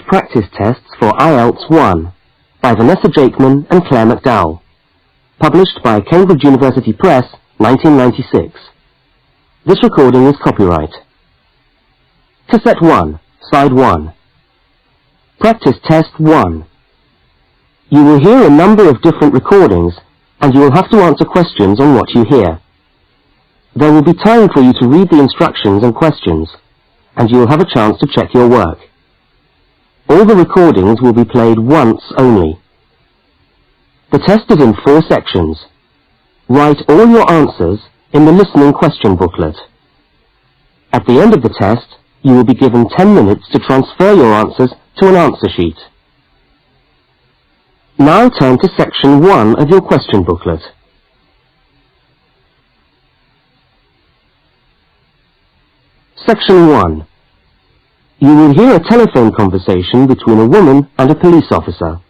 practice tests for IELTS 1 by Vanessa Jakeman and Claire McDowell. Published by Cambridge University Press, 1996. This recording is copyright. Cassette 1, Side 1. Practice Test 1. You will hear a number of different recordings, and you will have to answer questions on what you hear. There will be time for you to read the instructions and questions, and you will have a chance to check your work. All the recordings will be played once only. The test is in 4 sections. Write all your answers in the listening question booklet. At the end of the test, you will be given 10 minutes to transfer your answers to an answer sheet. Now turn to section 1 of your question booklet. Section 1. You will hear a telephone conversation between a woman and a police officer.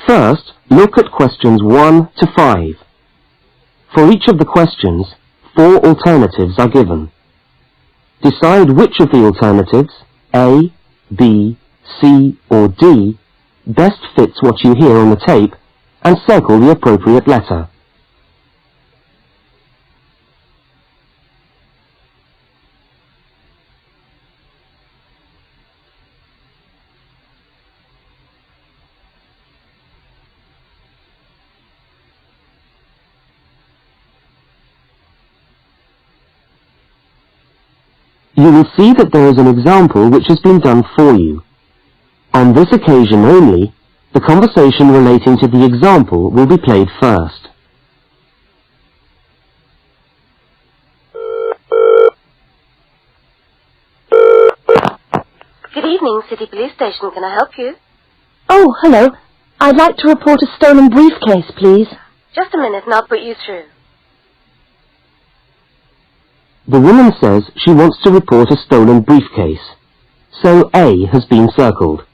First, look at questions 1 to 5. For each of the questions, 4 alternatives are given. Decide which of the alternatives, A, B, C or D, best fits what you hear on the tape, and circle the appropriate letter. You will see that there is an example which has been done for you. On this occasion only, the conversation relating to the example will be played first. Good evening, City Police Station. Can I help you? Oh, hello. I'd like to report a stolen briefcase, please. Just a minute and I'll put you through. The woman says she wants to report a stolen briefcase, so A has been circled.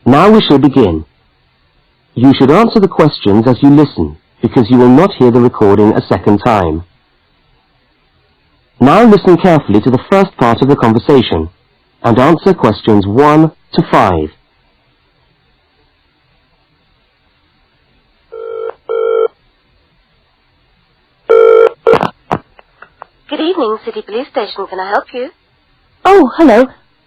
Now we shall begin. You should answer the questions as you listen, because you will not hear the recording a second time. Now listen carefully to the first part of the conversation, and answer questions 1 to 5. Good evening, City Police Station. Can I help you? Oh, hello.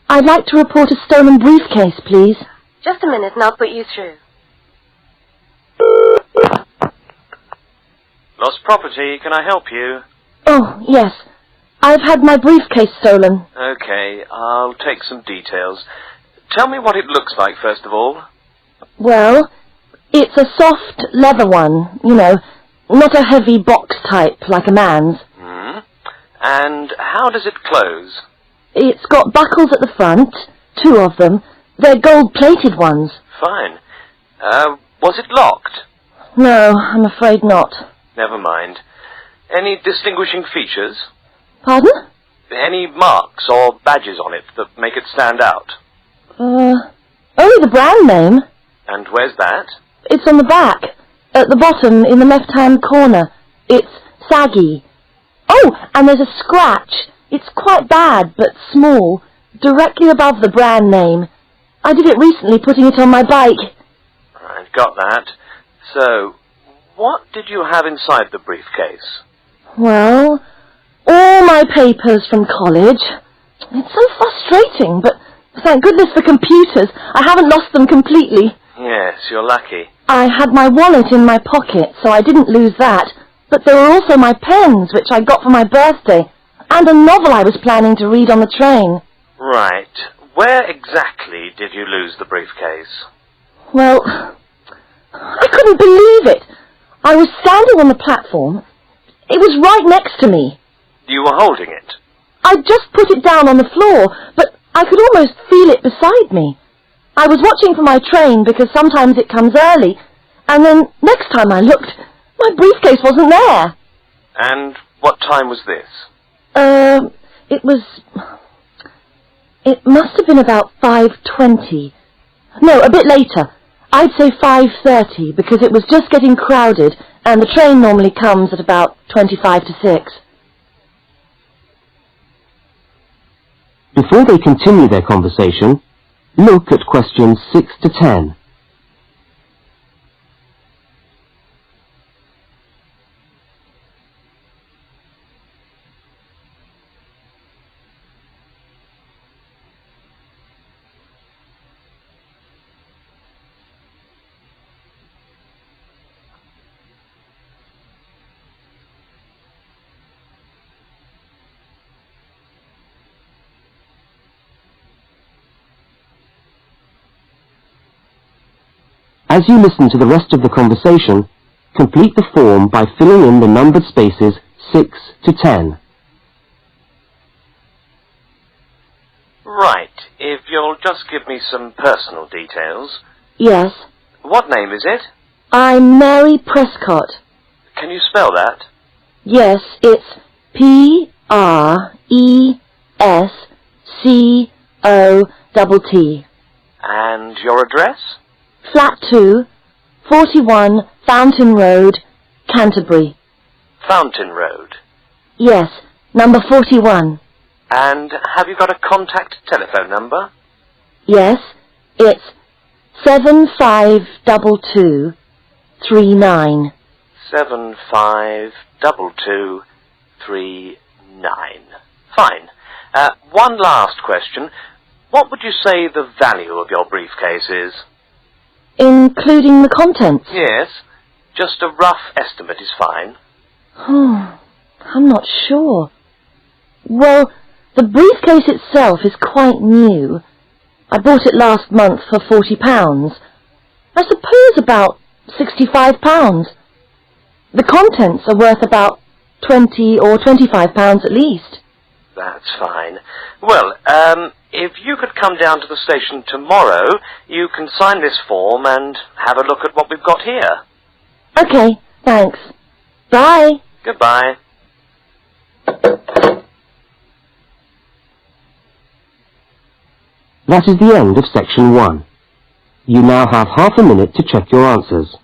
I'd like to report a stolen briefcase, please. Just a minute and I'll put you through. Lost property, can I help you? Oh, yes. I've had my briefcase stolen. Okay, I'll take some details. Tell me what it looks like, first of all. Well, it's a soft leather one, you know, not a heavy box type like a man's. And how does it close? It's got buckles at the front, 2 of them. They're gold-plated ones. Fine. Was it locked? No, I'm afraid not. Never mind. Any distinguishing features? Pardon? Any marks or badges on it that make it stand out? Only the brand name. And where's that? It's on the back, at the bottom in the left-hand corner. It's saggy. Oh, and there's a scratch. It's quite bad, but small, directly above the brand name. I did it recently, putting it on my bike. I've got that. So, what did you have inside the briefcase? Well, all my papers from college. It's so frustrating, but thank goodness for computers. I haven't lost them completely. Yes, you're lucky. I had my wallet in my pocket, so I didn't lose that. But there were also my pens, which I got for my birthday, and a novel I was planning to read on the train. Right. Where exactly did you lose the briefcase? Well, I couldn't believe it. I was standing on the platform. It was right next to me. You were holding it? I'd just put it down on the floor, but I could almost feel it beside me. I was watching for my train because sometimes it comes early, and then next time I looked, my briefcase wasn't there. And what time was this? It must have been about 5:20. No, a bit later. I'd say 5:30 because it was just getting crowded and the train normally comes at about 25 to 6. Before they continue their conversation, Look at questions 6 to 10. As you listen to the rest of the conversation, complete the form by filling in the numbered spaces 6 to 10. Right, if you'll just give me some personal details. Yes. What name is it? I'm Mary Prescott. Can you spell that? Yes, it's Prescott. And your address? Flat 2, 41 Fountain Road, Canterbury. Fountain Road. Yes, number 41. And have you got a contact telephone number? Yes, it's 752239. 752239. Fine. One last question. What would you say the value of your briefcase is? Including the contents? Yes. Just a rough estimate is fine. Oh, I'm not sure. Well, the briefcase itself is quite new. I bought it last month for £40. I suppose about £65. The contents are worth about £20 or £25 at least. That's fine. Well, if you could come down to the station tomorrow, you can sign this form and have a look at what we've got here. Okay, thanks. Bye. Goodbye. That is the end of section 1. You now have half a minute to check your answers.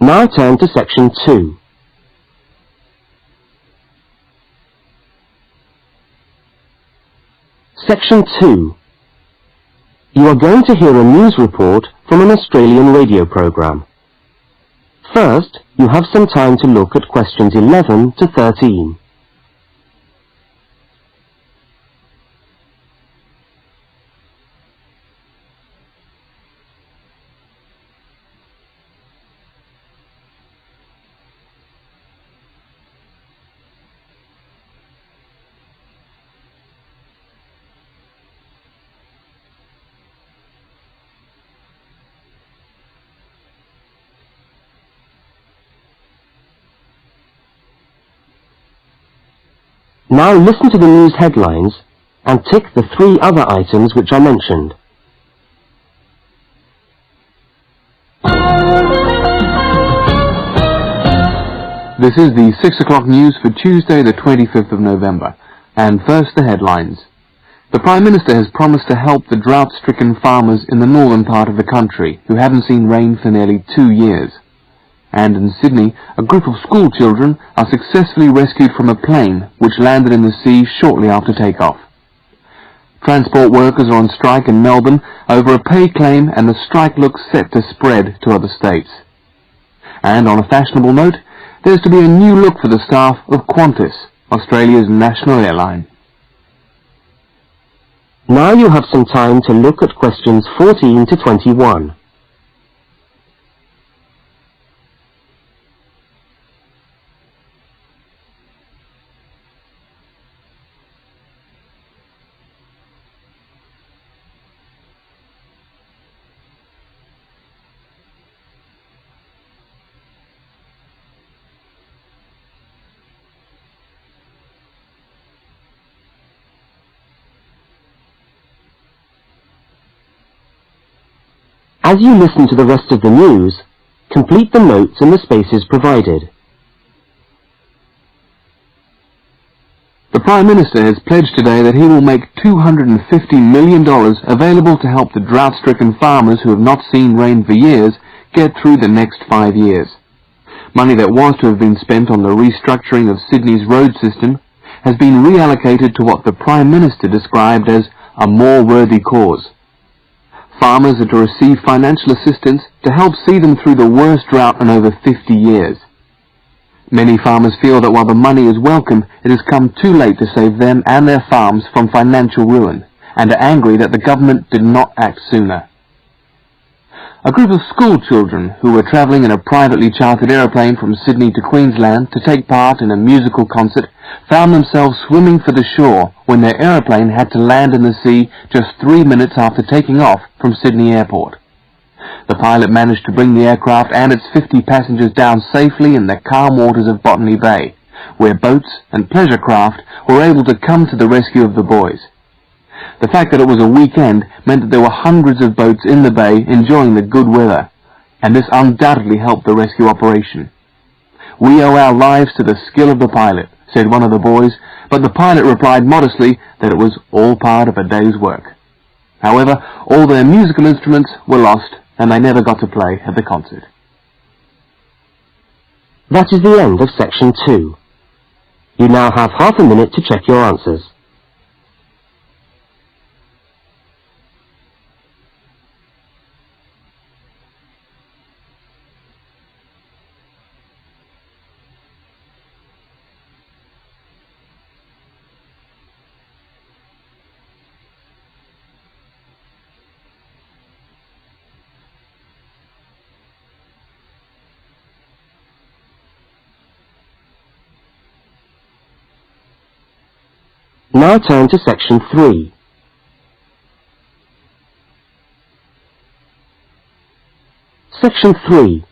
Now turn to section 2. Section 2. You are going to hear a news report from an Australian radio program. First, you have some time to look at questions 11 to 13. Now listen to the news headlines and tick the 3 other items which are mentioned. This is the 6 o'clock news for Tuesday the 25th of November. And first the headlines. The Prime Minister has promised to help the drought-stricken farmers in the northern part of the country who haven't seen rain for nearly 2 years. And in Sydney, a group of school children are successfully rescued from a plane which landed in the sea shortly after takeoff. Transport workers are on strike in Melbourne over a pay claim, and the strike looks set to spread to other states. And on a fashionable note, there's to be a new look for the staff of Qantas, Australia's national airline. Now you have some time to look at questions 14 to 21. As you listen to the rest of the news, complete the notes in the spaces provided. The Prime Minister has pledged today that he will make $250 million available to help the drought-stricken farmers who have not seen rain for years get through the next 5 years. Money that was to have been spent on the restructuring of Sydney's road system has been reallocated to what the Prime Minister described as a more worthy cause. Farmers are to receive financial assistance to help see them through the worst drought in over 50 years. Many farmers feel that while the money is welcome, it has come too late to save them and their farms from financial ruin, and are angry that the government did not act sooner. A group of school children who were travelling in a privately chartered aeroplane from Sydney to Queensland to take part in a musical concert found themselves swimming for the shore when their aeroplane had to land in the sea just 3 minutes after taking off from Sydney Airport. The pilot managed to bring the aircraft and its 50 passengers down safely in the calm waters of Botany Bay, where boats and pleasure craft were able to come to the rescue of the boys. The fact that it was a weekend meant that there were hundreds of boats in the bay enjoying the good weather, and this undoubtedly helped the rescue operation. "We owe our lives to the skill of the pilot," said one of the boys, but the pilot replied modestly that it was all part of a day's work. However, all their musical instruments were lost, and they never got to play at the concert. That is the end of section 2. You now have half a minute to check your answers. Now turn to section 3. Section 3.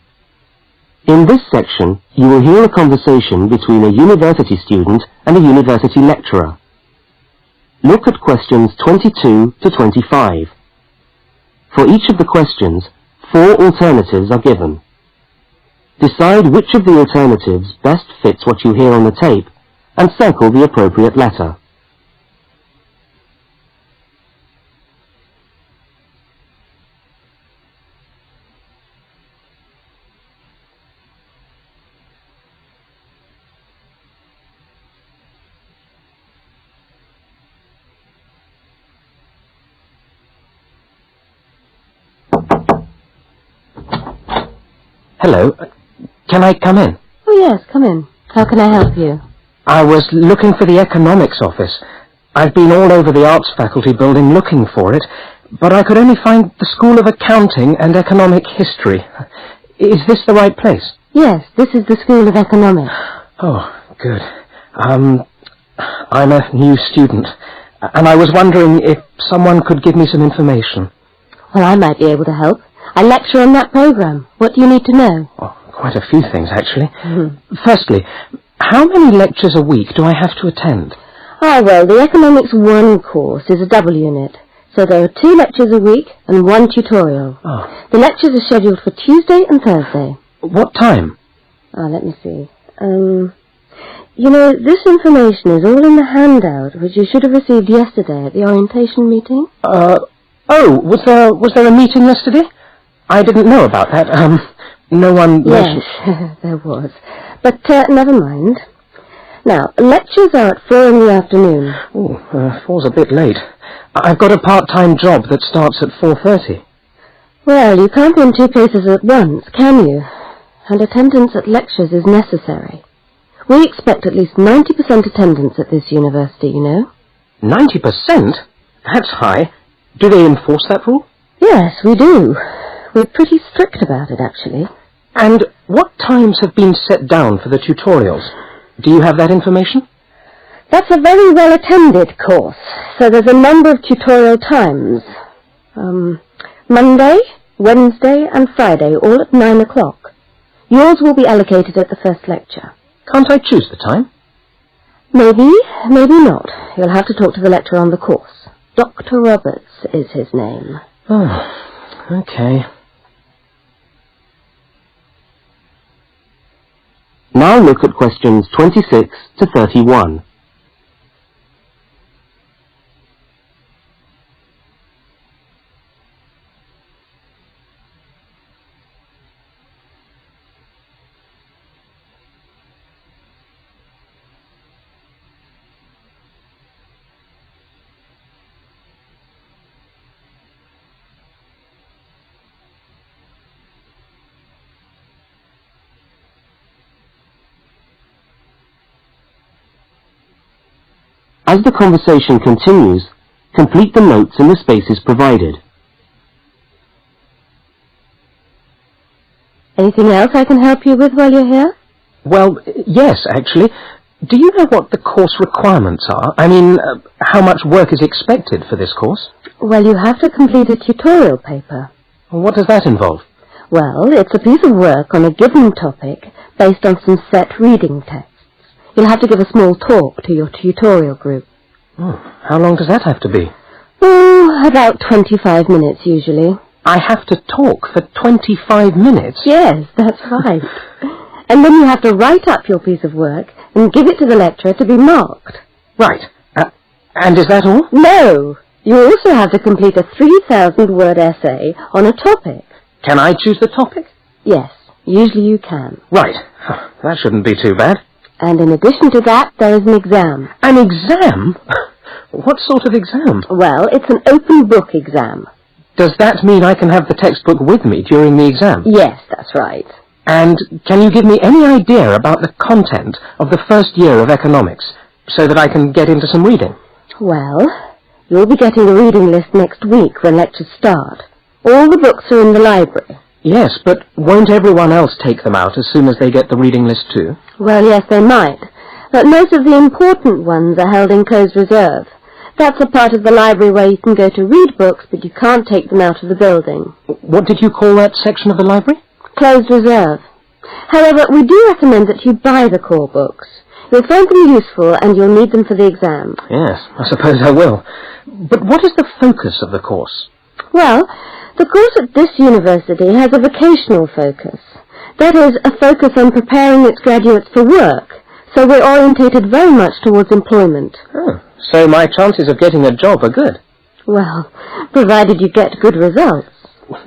In this section, you will hear a conversation between a university student and a university lecturer. Look at questions 22 to 25. For each of the questions, 4 alternatives are given. Decide which of the alternatives best fits what you hear on the tape and circle the appropriate letter. Hello. Can I come in? Oh, yes, come in. How can I help you? I was looking for the economics office. I've been all over the arts faculty building looking for it, but I could only find the School of Accounting and Economic History. Is this the right place? Yes, this is the School of Economics. Oh, good. I'm a new student, and I was wondering if someone could give me some information. Well, I might be able to help. I lecture on that program. What do you need to know? Oh, quite a few things, actually. Firstly, how many lectures a week do I have to attend? Ah, well, the Economics 1 course is a double unit. So there are 2 lectures a week and 1 tutorial. Oh. The lectures are scheduled for Tuesday and Thursday. What time? Let me see. You know, this information is all in the handout, which you should have received yesterday at the orientation meeting. Was there a meeting yesterday? I didn't know about that. No one mentioned... Yes, there was. But never mind. Now, lectures are at 4 in the afternoon. Oh, 4's a bit late. I've got a part-time job that starts at 4:30. Well, you can't be in 2 places at once, can you? And attendance at lectures is necessary. We expect at least 90% attendance at this university, you know. 90%? That's high. Do they enforce that rule? Yes, we do. We're pretty strict about it, actually. And what times have been set down for the tutorials? Do you have that information? That's a very well-attended course, so there's a number of tutorial times. Monday, Wednesday and Friday, all at 9 o'clock. Yours will be allocated at the first lecture. Can't I choose the time? Maybe, maybe not. You'll have to talk to the lecturer on the course. Dr. Roberts is his name. Oh, okay. Now look at questions 26 to 31. As the conversation continues, complete the notes in the spaces provided. Anything else I can help you with while you're here? Well, yes, actually. Do you know what the course requirements are? I mean, how much work is expected for this course? Well, you have to complete a tutorial paper. What does that involve? Well, it's a piece of work on a given topic based on some set reading texts. You'll have to give a small talk to your tutorial group. Oh, how long does that have to be? Oh, about 25 minutes usually. I have to talk for 25 minutes? Yes, that's right. And then you have to write up your piece of work and give it to the lecturer to be marked. Right. And is that all? No! You also have to complete a 3,000-word essay on a topic. Can I choose the topic? Yes, usually you can. Right. That shouldn't be too bad. And in addition to that, there is an exam. An exam? What sort of exam? Well, it's an open book exam. Does that mean I can have the textbook with me during the exam? Yes, that's right. And can you give me any idea about the content of the first year of economics, so that I can get into some reading? Well, you'll be getting a reading list next week when lectures start. All the books are in the library. Yes, but won't everyone else take them out as soon as they get the reading list too? Well, yes, they might. But most of the important ones are held in closed reserve. That's a part of the library where you can go to read books, but you can't take them out of the building. What did you call that section of the library? Closed reserve. However, we do recommend that you buy the core books. You'll find them useful and you'll need them for the exam. Yes, I suppose I will. But what is the focus of the course? Well, the course at this university has a vocational focus. That is, a focus on preparing its graduates for work. So we're orientated very much towards employment. Oh, so my chances of getting a job are good? Well, provided you get good results.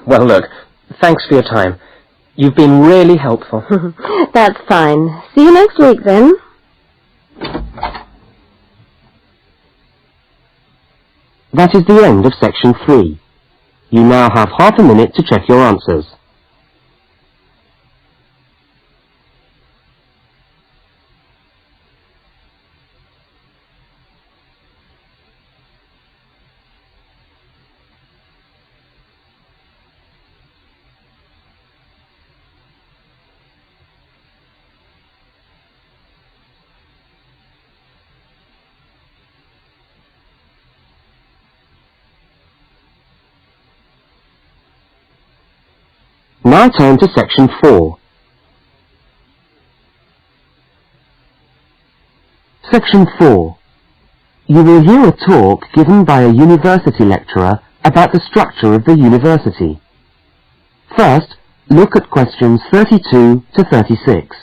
Well, look, thanks for your time. You've been really helpful. That's fine. See you next week, then. That is the end of section 3. You now have half a minute to check your answers. Now turn to section 4. Section 4. You will hear a talk given by a university lecturer about the structure of the university. First, look at questions 32 to 36.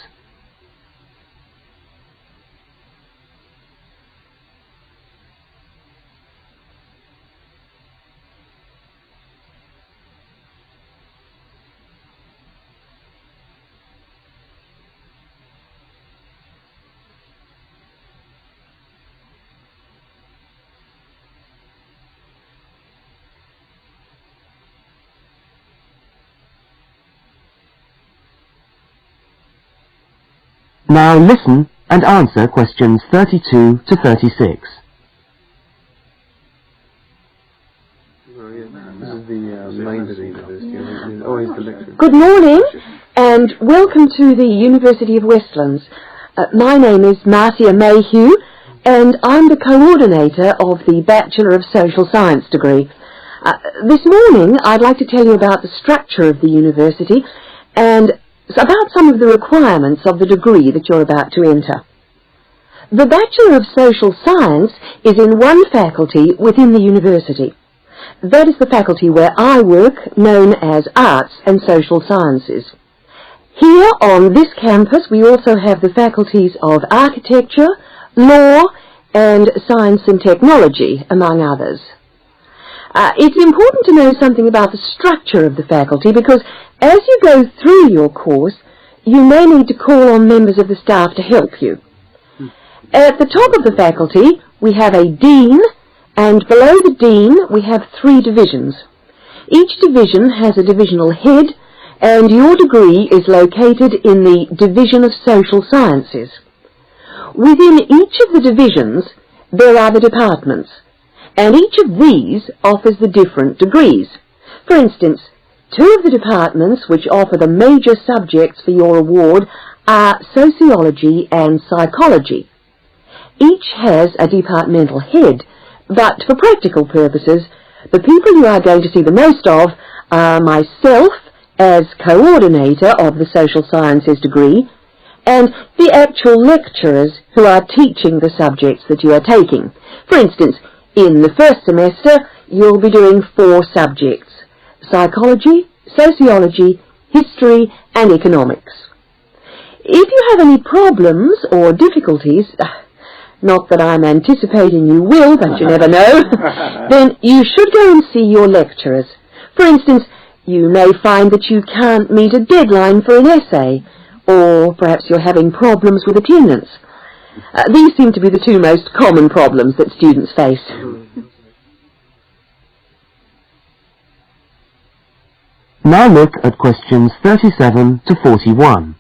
Now listen and answer questions 32 to 36. Good morning and welcome to the University of Westlands. My name is Marcia Mayhew and I'm the coordinator of the Bachelor of Social Science degree. This morning I'd like to tell you about the structure of the university and about some of the requirements of the degree that you're about to enter. The Bachelor of Social Science is in one faculty within the university. That is the faculty where I work, known as Arts and Social Sciences. Here on this campus we also have the faculties of architecture, law and science and technology, among others. It's important to know something about the structure of the faculty because as you go through your course, you may need to call on members of the staff to help you. At the top of the faculty, we have a dean, and below the dean, we have 3 divisions. Each division has a divisional head, and your degree is located in the Division of Social Sciences. Within each of the divisions, there are the departments, and each of these offers the different degrees. For instance, 2 of the departments which offer the major subjects for your award are sociology and psychology. Each has a departmental head, but for practical purposes, the people you are going to see the most of are myself as coordinator of the social sciences degree, and the actual lecturers who are teaching the subjects that you are taking. For instance, in the first semester, you'll be doing 4 subjects: psychology, sociology, history, and economics. If you have any problems or difficulties, not that I'm anticipating you will, but you never know, then you should go and see your lecturers. For instance, you may find that you can't meet a deadline for an essay, or perhaps you're having problems with attendance. These seem to be the 2 most common problems that students face. Now look at questions 37 to 41.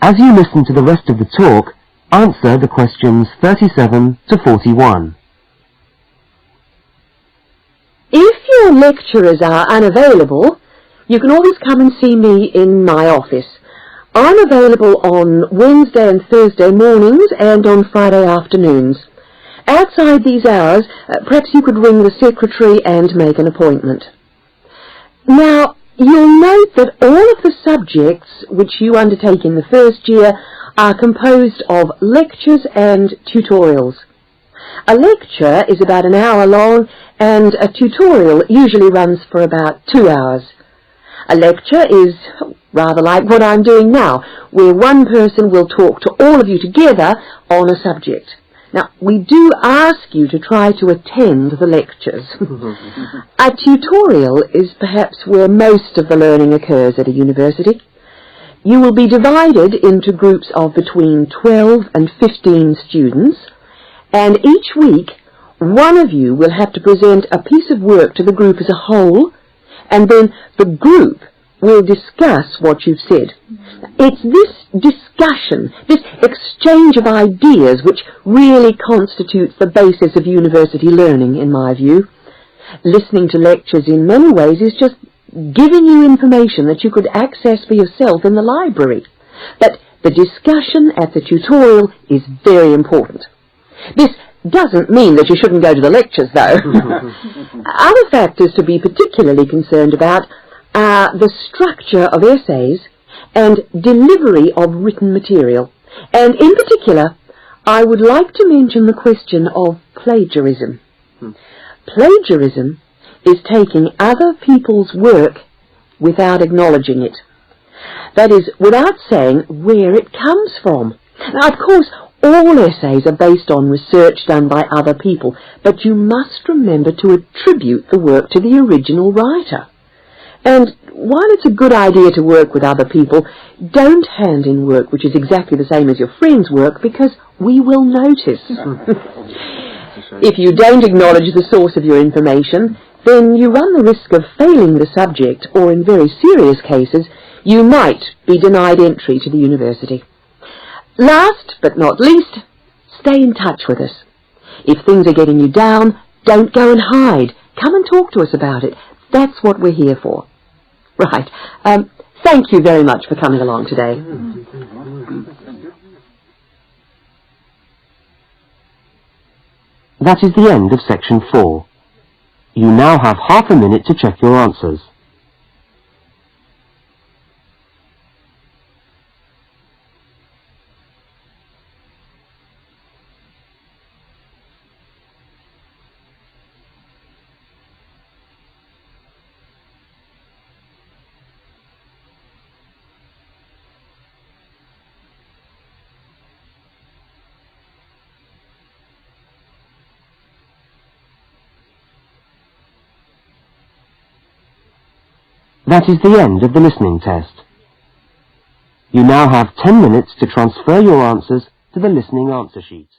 As you listen to the rest of the talk, answer the questions 37 to 41. If your lecturers are unavailable, you can always come and see me in my office. I'm available on Wednesday and Thursday mornings and on Friday afternoons. Outside these hours, perhaps you could ring the secretary and make an appointment. Now, you'll note that all of the subjects which you undertake in the first year are composed of lectures and tutorials. A lecture is about an hour long and a tutorial usually runs for about 2 hours. A lecture is rather like what I'm doing now, where one person will talk to all of you together on a subject. Now, we do ask you to try to attend the lectures. A tutorial is perhaps where most of the learning occurs at a university. You will be divided into groups of between 12 and 15 students, and each week one of you will have to present a piece of work to the group as a whole, and then the group will discuss what you've said. It's this discussion, this exchange of ideas, which really constitutes the basis of university learning, in my view. Listening to lectures in many ways is just giving you information that you could access for yourself in the library. But the discussion at the tutorial is very important. This doesn't mean that you shouldn't go to the lectures, though. Other factors to be particularly concerned about are the structure of essays and delivery of written material. And in particular, I would like to mention the question of plagiarism. Plagiarism is taking other people's work without acknowledging it. That is, without saying where it comes from. Now, of course, all essays are based on research done by other people, but you must remember to attribute the work to the original writer. And while it's a good idea to work with other people, don't hand in work which is exactly the same as your friend's work, because we will notice. If you don't acknowledge the source of your information, then you run the risk of failing the subject, or in very serious cases, you might be denied entry to the university. Last but not least, stay in touch with us. If things are getting you down, don't go and hide. Come and talk to us about it. That's what we're here for. Right. Thank you very much for coming along today. That is the end of section 4. You now have half a minute to check your answers. That is the end of the listening test. You now have 10 minutes to transfer your answers to the listening answer sheet.